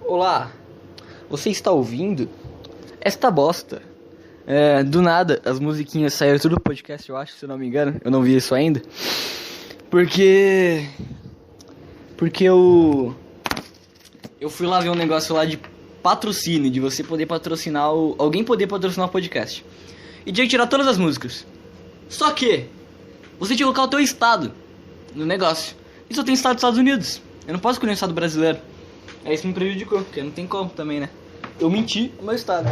Olá, você está ouvindo esta bosta? Do nada, as musiquinhas saíram tudo do podcast, eu acho, se eu não me engano. Eu não vi isso ainda. Porque eu fui lá ver um negócio lá de patrocínio, de você poder patrocinar alguém poder patrocinar o podcast. E tinha que tirar todas as músicas. Só que você tinha que colocar o teu estado no negócio. E só tem estado dos Estados Unidos. Eu não posso escolher um estado brasileiro. Aí isso me prejudicou, porque não tem como também, né? Eu menti no meu estado.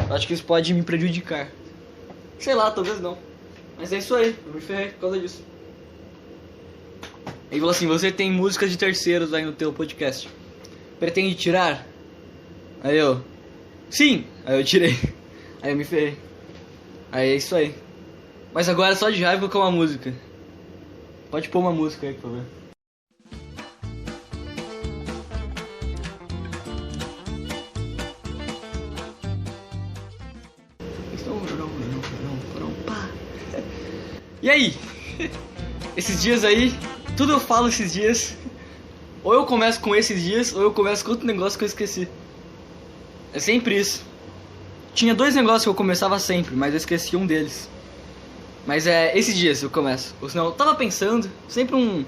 Eu acho que isso pode me prejudicar. Sei lá, talvez não. Mas é isso aí, eu me ferrei por causa disso. Ele falou assim, você tem músicas de terceiros aí no teu podcast. Pretende tirar? Aí eu, sim! Aí eu tirei. Aí eu me ferrei. Aí é isso aí. Mas agora só de raiva colocar uma música. Pode pôr uma música aí, por favor. E aí? Esses dias aí, tudo eu falo esses dias. Ou eu começo com esses dias, ou eu começo com outro negócio que eu esqueci. É sempre isso. Tinha dois negócios que eu começava sempre, mas eu esqueci um deles. Mas é esses dias eu começo. Ou senão eu tava pensando, sempre um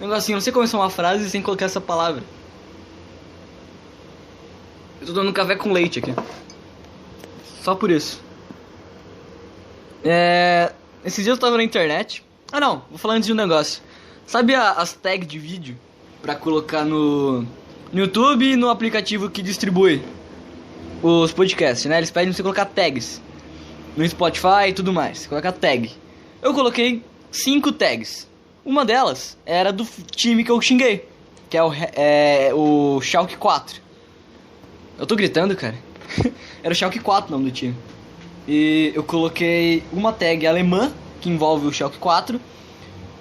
negocinho, não sei começar uma frase sem colocar essa palavra. Eu tô dando café com leite aqui. Só por isso. Esses dias eu tava na internet. Ah não, vou falar antes de um negócio. Sabe as tags de vídeo pra colocar no YouTube e no aplicativo que distribui os podcasts, né? Eles pedem pra você colocar tags no Spotify e tudo mais, você coloca tag. Eu coloquei 5 tags. Uma delas era do time que eu xinguei, que é o Schalke 4. Eu tô gritando, cara. Era o Schalke 4 o nome do time. E eu coloquei uma tag alemã, que envolve o Schalke 4.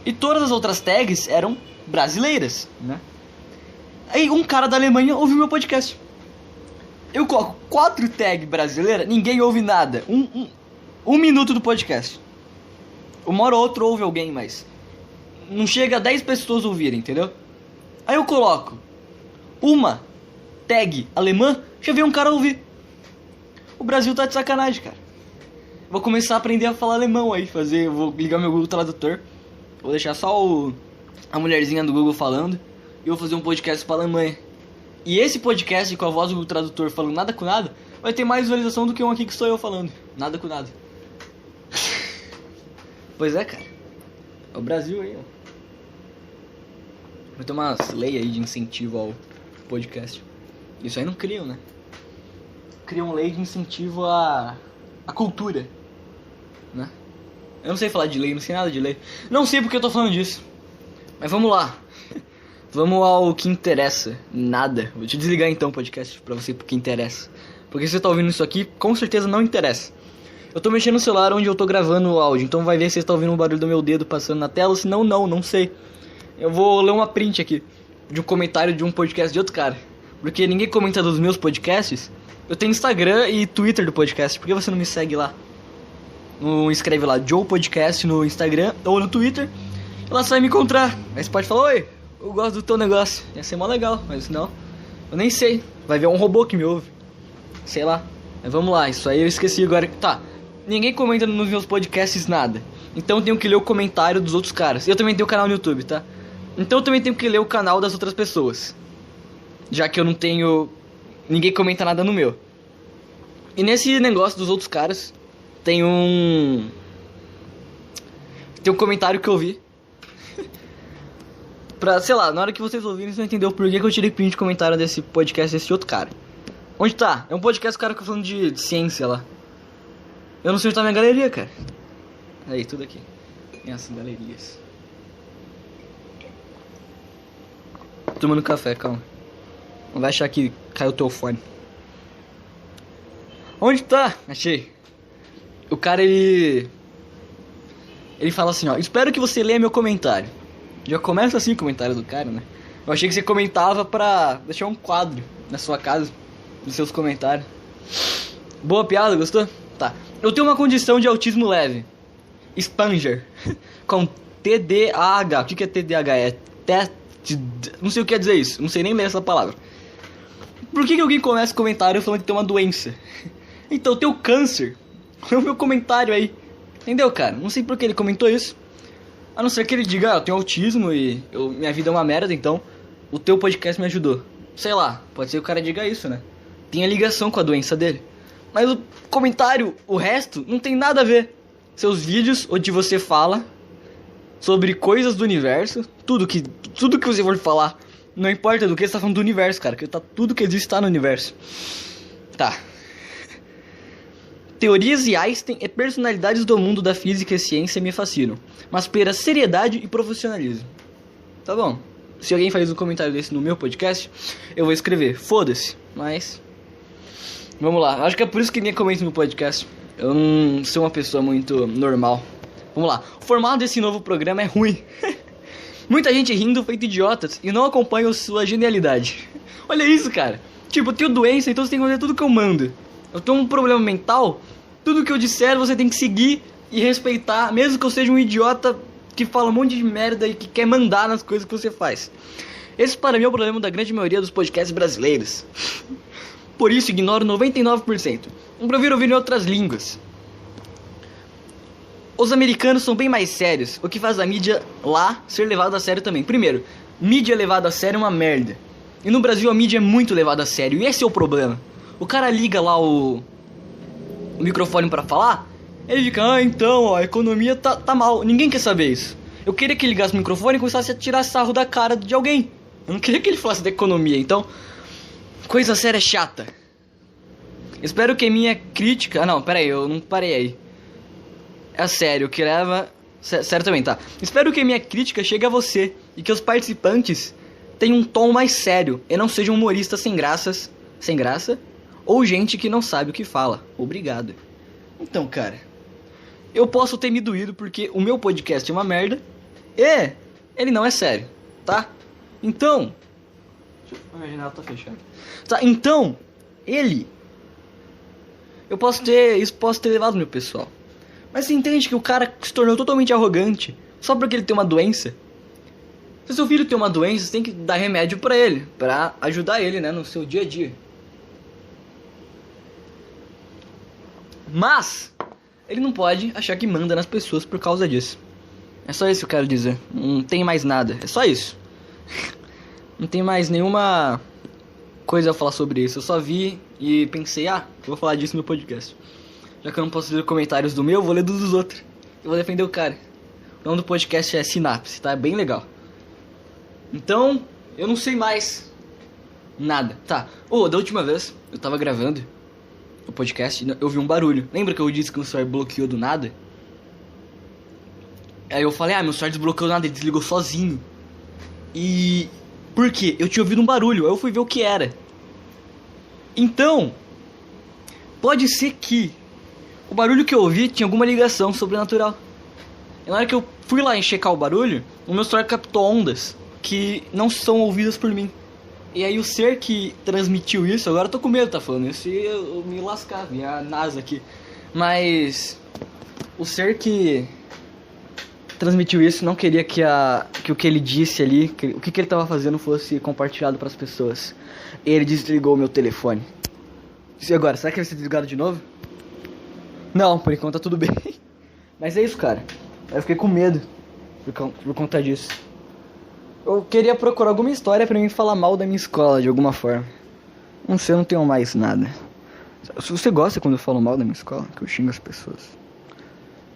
E todas as outras tags eram brasileiras, né? Aí um cara da Alemanha ouviu meu podcast. Eu coloco 4 tags brasileiras, ninguém ouve nada. Um minuto do podcast. Uma hora ou outra ouve alguém, mas não chega a 10 pessoas ouvirem, entendeu? Aí eu coloco uma tag alemã, já veio um cara ouvir. O Brasil tá de sacanagem, cara. Vou começar a aprender a falar alemão aí, vou ligar meu Google Tradutor. Vou deixar só a mulherzinha do Google falando. E vou fazer um podcast pra Alemanha. E esse podcast com a voz do Google Tradutor falando nada com nada vai ter mais visualização do que um aqui que sou eu falando. Nada com nada. Pois é, cara. É o Brasil aí, ó. Vai ter umas leis aí de incentivo ao podcast. Isso aí não criam, né? Criam lei de incentivo à cultura, né? Eu não sei falar de lei, não sei nada de lei. Não sei porque eu tô falando disso. Mas vamos lá. Vamos ao que interessa. Nada. Vou te desligar então o podcast pra você porque interessa. Porque se você tá ouvindo isso aqui, com certeza não interessa. Eu tô mexendo no celular onde eu tô gravando o áudio. Então vai ver se você tá ouvindo o barulho do meu dedo passando na tela. Se não, não sei. Eu vou ler uma print aqui de um comentário de um podcast de outro cara. Porque ninguém comenta dos meus podcasts. Eu tenho Instagram e Twitter do podcast. Por que você não me segue lá? Escreve lá Joe Podcast no Instagram ou no Twitter. Ela sai me encontrar. Aí você pode falar, oi, eu gosto do teu negócio. Ia ser mó legal, mas não. Eu nem sei. Vai ver um robô que me ouve. Sei lá. Mas vamos lá, isso aí eu esqueci agora. Tá, ninguém comenta nos meus podcasts nada. Então eu tenho que ler o comentário dos outros caras. Eu também tenho canal no YouTube, tá? Então eu também tenho que ler o canal das outras pessoas. Já que eu não tenho... Ninguém comenta nada no meu. E nesse negócio dos outros caras tem um comentário que eu vi. Pra, sei lá, na hora que vocês ouvirem, vocês vão entender o porquê que eu tirei print de comentário desse podcast desse outro cara. Onde tá? É um podcast, cara, que eu falando de ciência lá. Eu não sei onde tá minha galeria, cara. Aí, tudo aqui. Tem essas galerias. Tomando café, calma. Não vai achar que caiu o teu fone. Onde tá? Achei. O cara, ele fala assim, ó. Espero que você leia meu comentário. Já começa assim o comentário do cara, né? Eu achei que você comentava pra deixar um quadro na sua casa dos seus comentários. Boa piada, gostou? Tá. Eu tenho uma condição de autismo leve. Asperger. Com TDAH. O que é TDAH? É Não sei o que quer dizer isso, não sei nem ler essa palavra. Por que alguém começa o comentário falando que tem uma doença? Então, teu câncer. É o meu comentário aí. Entendeu, cara? Não sei por que ele comentou isso. A não ser que ele diga, eu tenho autismo e minha vida é uma merda, então o teu podcast me ajudou. Sei lá, pode ser que o cara diga isso, né? Tem a ligação com a doença dele. Mas o comentário, o resto, não tem nada a ver. Seus vídeos, onde você fala sobre coisas do universo, tudo que você for falar, não importa do que você tá falando do universo, cara, que tudo que existe tá no universo. Tá. Teorias e Einstein e personalidades do mundo da física e ciência me fascinam, mas pela seriedade e profissionalismo. Tá bom. Se alguém faz um comentário desse no meu podcast, eu vou escrever, foda-se, mas... Vamos lá, acho que é por isso que ninguém comenta no podcast. Eu não sou uma pessoa muito normal. Vamos lá, o formato desse novo programa é ruim. Muita gente rindo feito idiotas e não acompanha sua genialidade. Olha isso, cara. Tipo, eu tenho doença, então você tem que fazer tudo que eu mando. Eu tenho um problema mental, tudo que eu disser você tem que seguir e respeitar, mesmo que eu seja um idiota que fala um monte de merda e que quer mandar nas coisas que você faz. Esse para mim é o problema da grande maioria dos podcasts brasileiros. Por isso ignoro 99%. Eu prefiro ouvir em outras línguas. Os americanos são bem mais sérios, o que faz a mídia lá ser levada a sério também. Primeiro, mídia levada a sério é uma merda. E no Brasil a mídia é muito levada a sério, e esse é o problema. O cara liga lá o microfone pra falar, ele fica, então, a economia tá mal. Ninguém quer saber isso. Eu queria que ele ligasse o microfone e começasse a tirar sarro da cara de alguém. Eu não queria que ele falasse da economia, então... Coisa séria chata. Espero que minha crítica... Ah, não, pera aí, eu não parei aí. É sério, o que leva... Sério também, tá. Espero que minha crítica chegue a você e que os participantes tenham um tom mais sério e não sejam humoristas sem graça, ou gente que não sabe o que fala. Obrigado. Então, cara, eu posso ter me doído porque o meu podcast é uma merda e ele não é sério, tá? Então... A janela tá fechada. Tá, então, eu posso ter levado meu pessoal. Mas você entende que o cara se tornou totalmente arrogante só porque ele tem uma doença? Se seu filho tem uma doença, você tem que dar remédio pra ele, pra ajudar ele, né, no seu dia a dia. Mas ele não pode achar que manda nas pessoas por causa disso. É só isso que eu quero dizer. Não tem mais nada, é só isso. Não tem mais nenhuma coisa a falar sobre isso. Eu só vi e pensei, eu vou falar disso no podcast. Já que eu não posso ler comentários do meu, eu vou ler dos outros. Eu vou defender o cara. O nome do podcast é Sinapse, tá? É bem legal. Então, eu não sei mais nada. Tá, da última vez, eu tava gravando o podcast, eu vi um barulho. Lembra que eu disse que o celular bloqueou do nada? Aí eu falei, meu celular desbloqueou do nada, ele desligou sozinho. E... por quê? Eu tinha ouvido um barulho, aí eu fui ver o que era. Então, pode ser que o barulho que eu ouvi tinha alguma ligação sobrenatural. E na hora que eu fui lá checar o barulho, o meu celular captou ondas que não são ouvidas por mim. E aí o ser que transmitiu isso, agora eu tô com medo, tá falando isso, e eu me lascar, minha NASA aqui. Mas o ser que transmitiu isso não queria que o que ele disse ali, o que ele tava fazendo fosse compartilhado pras pessoas. E ele desligou o meu telefone. E agora, será que ele vai ser desligado de novo? Não, por enquanto tá tudo bem. Mas é isso, cara. Eu fiquei com medo por conta disso. Eu queria procurar alguma história pra mim falar mal da minha escola de alguma forma. Não sei, eu não tenho mais nada. Se você gosta quando eu falo mal da minha escola, que eu xingo as pessoas,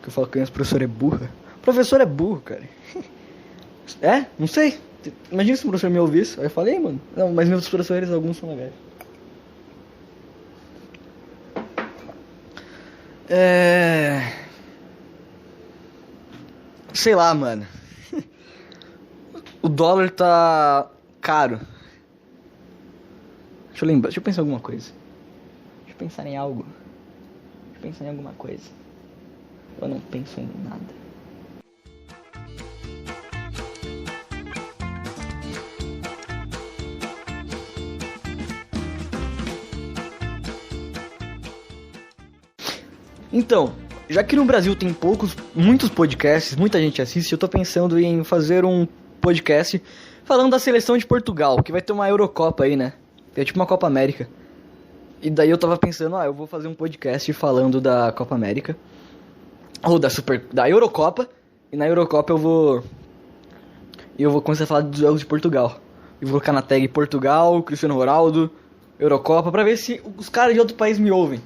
que eu falo que a minha professora é burra. O professor é burro, cara. É? Não sei. Imagina se o professor me ouvisse. Aí eu falei, mano. Não, mas meus professores, alguns são legais. Sei lá, mano. O dólar tá caro. Deixa eu pensar em alguma coisa. Deixa eu pensar em algo. Deixa eu pensar em alguma coisa. Eu não penso em nada. Então, já que no Brasil tem muitos podcasts, muita gente assiste, eu tô pensando em fazer um podcast falando da seleção de Portugal, que vai ter uma Eurocopa aí, né? É tipo uma Copa América. E daí eu tava pensando, eu vou fazer um podcast falando da Copa América. Ou da Eurocopa. E na Eurocopa eu vou começar a falar dos jogos de Portugal. E vou colocar na tag Portugal, Cristiano Ronaldo, Eurocopa, pra ver se os caras de outro país me ouvem.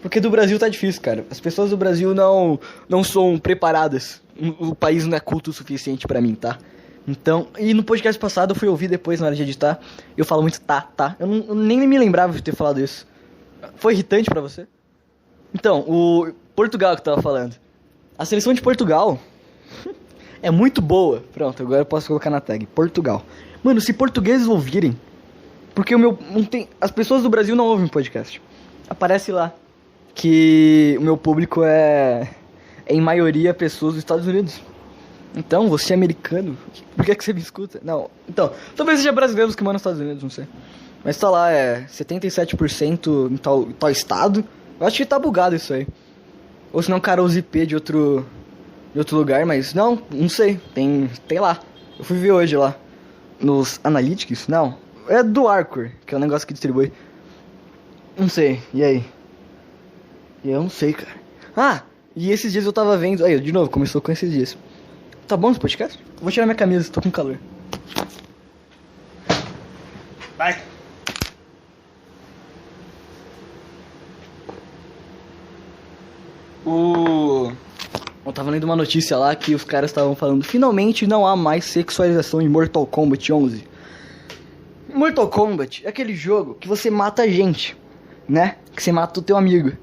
Porque do Brasil tá difícil, cara. As pessoas do Brasil não são preparadas. O país não é culto o suficiente pra mim, tá? Então, e no podcast passado eu fui ouvir depois na hora de editar. Eu falo muito tá. Eu nem me lembrava de ter falado isso. Foi irritante pra você? Então, o Portugal que eu tava falando. A seleção de Portugal é muito boa. Pronto, agora eu posso colocar na tag Portugal. Mano, se portugueses ouvirem, porque as pessoas do Brasil não ouvem o podcast. Aparece lá que o meu público é em maioria pessoas dos Estados Unidos. Então, você é americano, por que você me escuta? Não, então, talvez seja brasileiros que moram nos Estados Unidos, não sei. Mas tá lá, 77% em tal estado. Eu acho que tá bugado isso aí. Ou senão o cara usa IP de outro lugar, mas não sei, tem lá. Eu fui ver hoje lá, nos Analytics, não, é do Arcor, que é o negócio que distribui. Não sei, e aí? Eu não sei, cara. E esses dias eu tava vendo, aí, de novo, começou com esses dias. Tá bom esse podcast? Vou tirar minha camisa, tô com calor. Vai! Eu tava lendo uma notícia lá que os caras estavam falando: finalmente não há mais sexualização em Mortal Kombat 11. Mortal Kombat é aquele jogo que você mata a gente, né? Que você mata o teu amigo.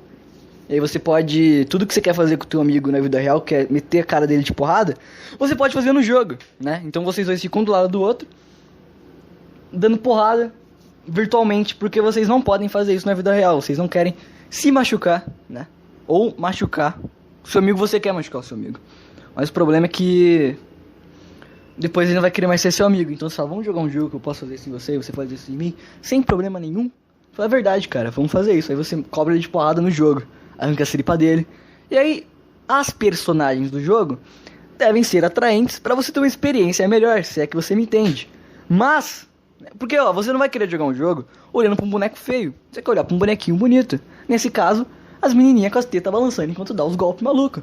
E aí você pode... Tudo que você quer fazer com o teu amigo na vida real, que é meter a cara dele de porrada, você pode fazer no jogo, né? Então vocês dois ficam um do lado do outro, dando porrada virtualmente, porque vocês não podem fazer isso na vida real. Vocês não querem se machucar, né? Ou machucar o seu amigo. Você quer machucar o seu amigo, mas o problema é que depois ele não vai querer mais ser seu amigo. Então você fala: vamos jogar um jogo que eu posso fazer isso em você, você faz isso em mim, sem problema nenhum. Fala: é verdade, cara, vamos fazer isso. Aí você cobra ele de porrada no jogo, arranca a siripa dele. E aí as personagens do jogo devem ser atraentes pra você ter uma experiência melhor, se é que você me entende. Mas, porque você não vai querer jogar um jogo olhando pra um boneco feio, você quer olhar pra um bonequinho bonito. Nesse caso, as menininhas com as tetas balançando enquanto dá os golpes malucos.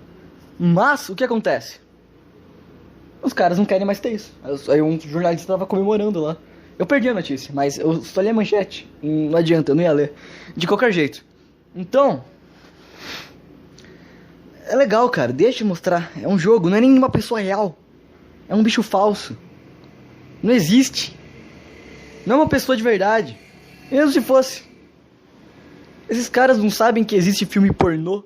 Mas, o que acontece? Os caras não querem mais ter isso. Aí um jornalista tava comemorando lá. Eu perdi a notícia, mas eu só li a manchete. Não adianta, eu não ia ler. De qualquer jeito. Então, é legal, cara. Deixa eu mostrar. É um jogo, não é nenhuma pessoa real. É um bicho falso. Não existe. Não é uma pessoa de verdade. Mesmo se fosse. Esses caras não sabem que existe filme pornô?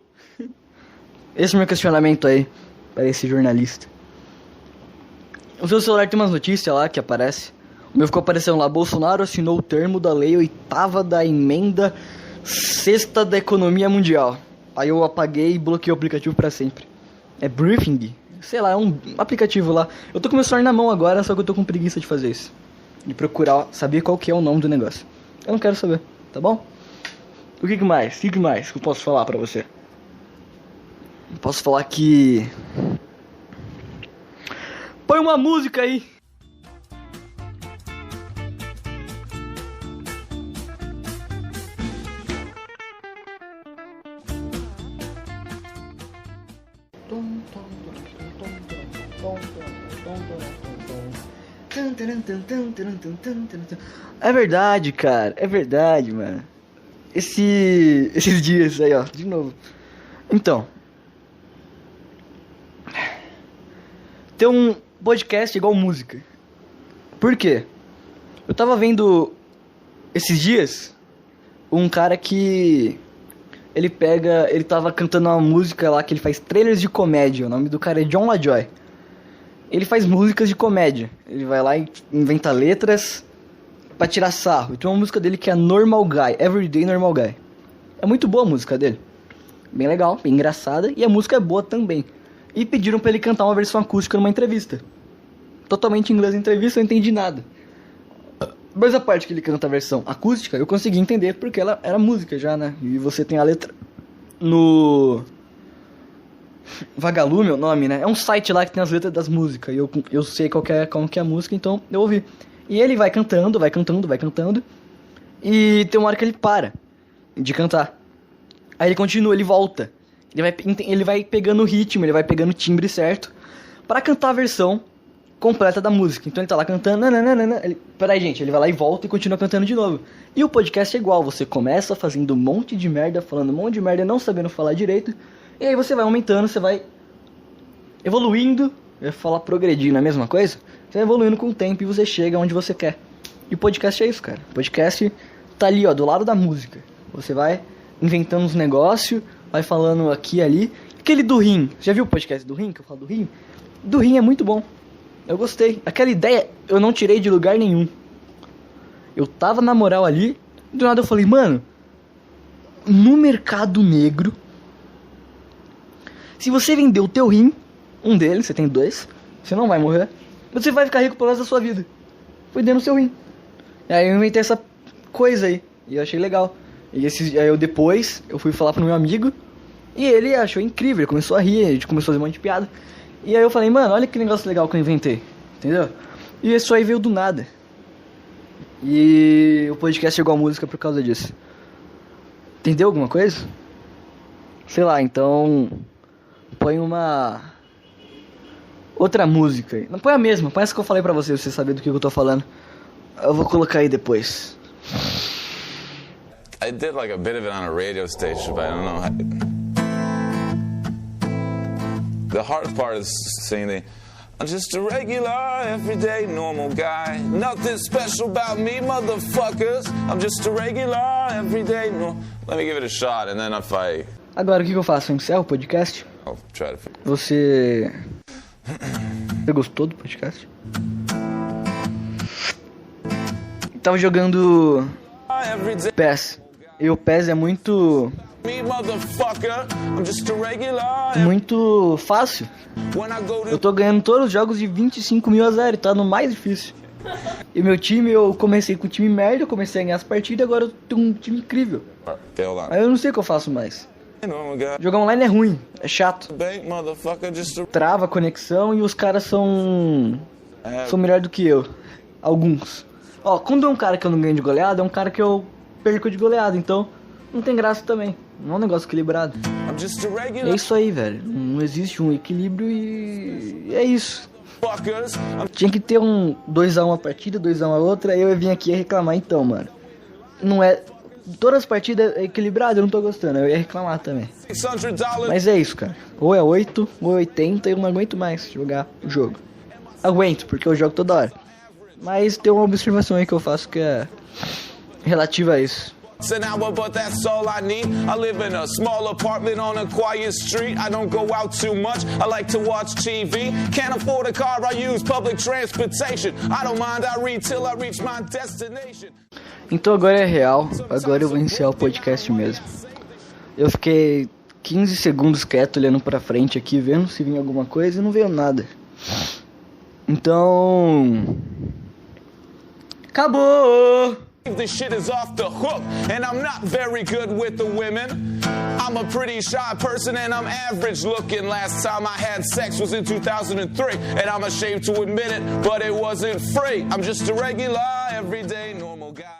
Esse é o meu questionamento aí para esse jornalista. O seu celular tem umas notícias lá que aparece. O meu ficou aparecendo lá: Bolsonaro assinou o termo da lei 8ª da emenda 6ª da economia mundial. Aí eu apaguei e bloqueei o aplicativo pra sempre. É Briefing? Sei lá, é um aplicativo lá. Eu tô com meu celular na mão agora, só que eu tô com preguiça de fazer isso. De procurar, saber qual que é o nome do negócio. Eu não quero saber, tá bom? O que mais? O que mais que eu posso falar pra você? Eu posso falar que... Põe uma música aí! É verdade, cara. É verdade, mano. Esses dias aí, ó. De novo. Então, ter um podcast igual música. Por quê? Eu tava vendo esses dias um cara que... Ele tava cantando uma música lá que ele faz trailers de comédia. O nome do cara é John LaJoy. Ele faz músicas de comédia. Ele vai lá e inventa letras pra tirar sarro. E tem uma música dele que é Normal Guy, Everyday Normal Guy. É muito boa a música dele. Bem legal, bem engraçada. E a música é boa também. E pediram pra ele cantar uma versão acústica numa entrevista. Totalmente em inglês a entrevista, eu não entendi nada. Mas a parte que ele canta a versão acústica, eu consegui entender, porque ela era música já, né? E você tem a letra Vagalume é o nome, né? É um site lá que tem as letras das músicas. E eu sei como que é a música, então eu ouvi. E ele vai cantando. E tem uma hora que ele para de cantar. Aí ele continua, ele volta. Ele vai pegando o ritmo, ele vai pegando o timbre certo pra cantar a versão completa da música. Então ele tá lá cantando. Peraí, gente, ele vai lá e volta e continua cantando de novo. E o podcast é igual, você começa fazendo um monte de merda, falando um monte de merda, não sabendo falar direito. E aí você vai aumentando, você vai evoluindo. Eu ia falar progredir, não é a mesma coisa? Você vai evoluindo com o tempo e você chega onde você quer. E o podcast é isso, cara. O podcast tá ali, ó, do lado da música. Você vai inventando uns negócios, vai falando aqui e ali. Aquele do Rim, já viu o podcast do Rim, que eu falo do Rim? Do Rim é muito bom. Eu gostei. Aquela ideia eu não tirei de lugar nenhum. Eu tava na moral ali, do nada eu falei, mano, no mercado negro, se você vender o teu rim, um deles, você tem 2, você não vai morrer, você vai ficar rico pelo resto da sua vida. Foi dentro do seu rim. E aí eu inventei essa coisa aí, e eu achei legal. E aí eu fui falar pro meu amigo, e ele achou incrível, ele começou a rir, a gente começou a fazer um monte de piada. E aí eu falei, mano, olha que negócio legal que eu inventei, entendeu? E isso aí veio do nada. E o podcast chegou à música por causa disso. Entendeu alguma coisa? Sei lá, então põe uma outra música aí. Não põe a mesma, põe essa que eu falei pra você saber do que eu tô falando. Eu vou colocar aí depois. I did like a bit of it on a radio station, but I don't know how... The hardest part is singing I'm just a regular, everyday, normal guy. Nothing special about me, motherfuckers. I'm just a regular, everyday, normal... Let me give it a shot, and then if I... Agora, o que eu faço? Eu encerro o podcast? I'll try to... Você gostou do podcast? Tava jogando PES. E o PES é muito fácil. Eu tô ganhando todos os jogos de 25.000-0, tá no mais difícil. E meu time, eu comecei com um time merda, eu comecei a ganhar as partidas, agora eu tenho um time incrível. Aí eu não sei o que eu faço mais. Jogar online é ruim, é chato. Trava a conexão e os caras são melhor do que eu. Alguns. Ó, quando é um cara que eu não ganho de goleada, é um cara que eu perco de goleada, então não tem graça também. Não é um negócio equilibrado. É isso aí, velho. Não existe um equilíbrio e é isso. Tinha que ter um 2x1 a partida, 2x1 a outra, aí eu vim aqui reclamar então, mano. Não é... Todas as partidas é equilibrado, eu não tô gostando, eu ia reclamar também. Mas é isso, cara. Ou é 8, ou é 80, eu não aguento mais jogar o jogo. Aguento, porque eu jogo toda hora. Mas tem uma observação aí que eu faço que é relativa a isso. An hour, but that's all I need. I live in a small apartment on a quiet street. I don't go out too much. I like to watch TV. Can't afford a car, I use public transportation. I don't mind, I read till I reach my destination. Então agora é real. Agora eu vou iniciar o podcast mesmo. Eu fiquei 15 segundos quieto olhando pra frente aqui, vendo se vinha alguma coisa e não veio nada. Então... Acabou! This shit is off the hook, and I'm not very good with the women. I'm a pretty shy person, and I'm average looking. Last time I had sex was in 2003, and I'm ashamed to admit it, but it wasn't free. I'm just a regular, everyday, normal guy.